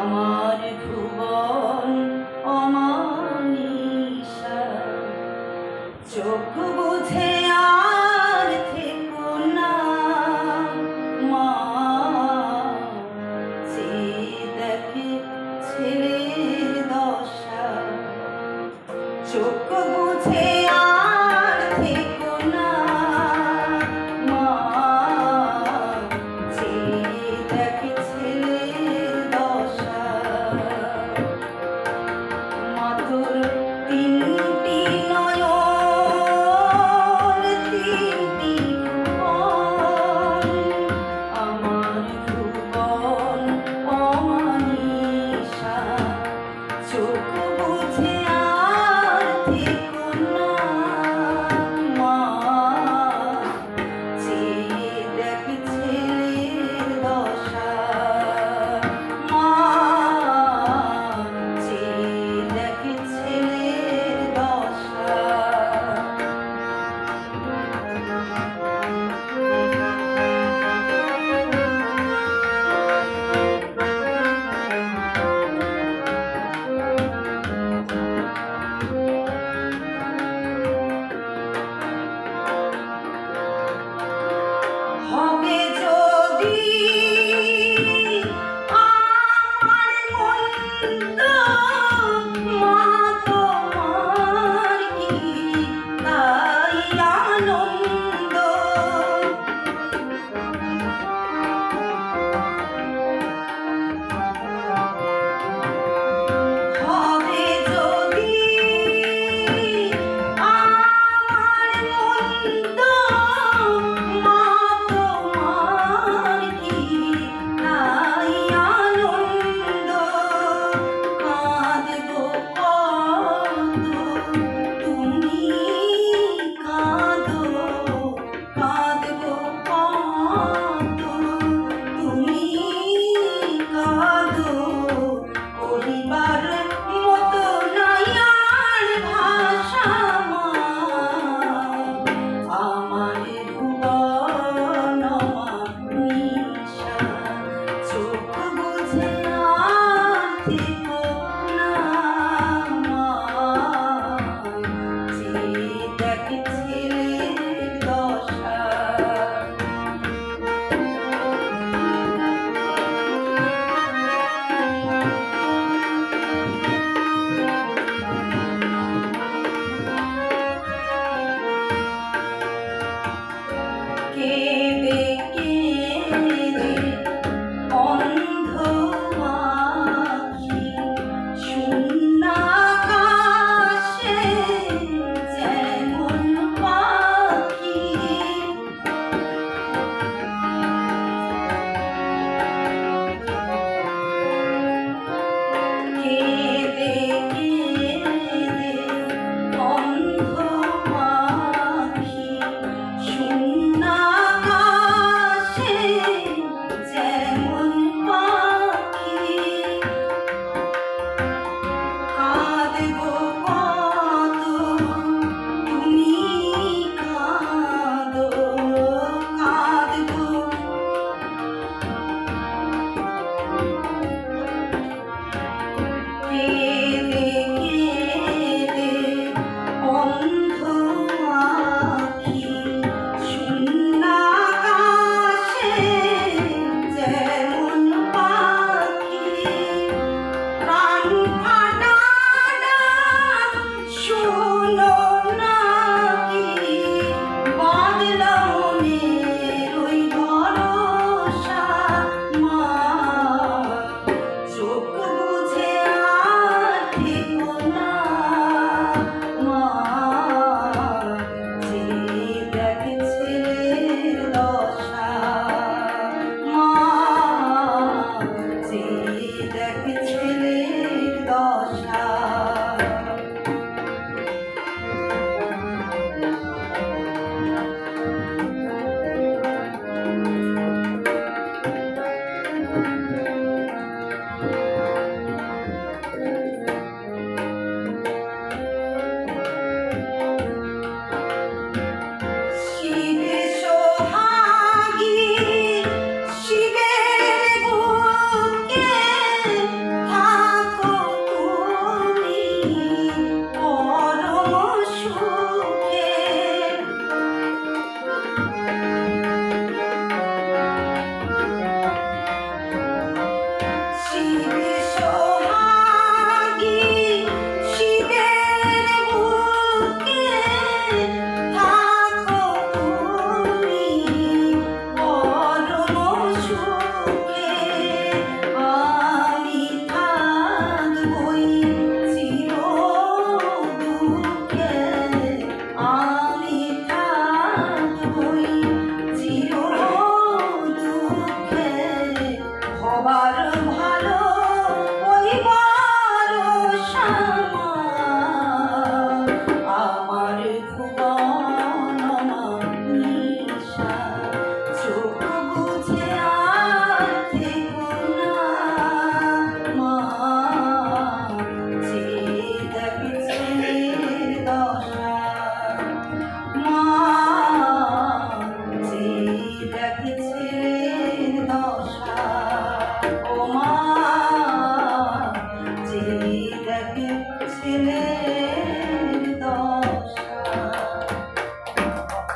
আমার ভুবন অমানিসা, চোখ বুঝে আর থেকো না মা, চেয়ে দেখে ছেলের দশা। চোখ বুঝে আর থেকো না মা, চেয়ে দেখে ছেলের দশা। মাতুর তিনটি নয়ন, তিনটি ভুবন, আমার ভুবন অমানিসা, চোখ বুঝে আর থেকো না মা, চেয়ে দেখে ছেলের দশা। মা, চেয়ে দেখে ছেলের দশা। হবে যদি আমার মন্দ, মা তোমার কি তাই আনন্দ। হবে যদি আমার মন্দ, মা তোমার কি তাই আনন্দ। কাঁদবো কত তুমি কাঁদো, কাঁদবো কত তুমি কাঁদো। কহিবার মতো নাই আর ভাষা মা, আমার ভুবন অমানিসা, চোখ বুঝে আর থেকো না মা, চেয়ে দেখে ছেলের দশা। কেঁদে কেঁদে অন্ধ আঁখি শিব সোহাগী শিবের বুকে থাকো তুমি পরম সুখে। আমি থাকবই চির দুঃখে, আমি থাকবই চির দুঃখে। হবার ভালো হইবার সামা, আমার ভুবন নিশা। চোখ বুঝে আর থেকো না মা, যে দেখছে দশা। মা, যে দেখছে দশা। ও মা, যে দেখছে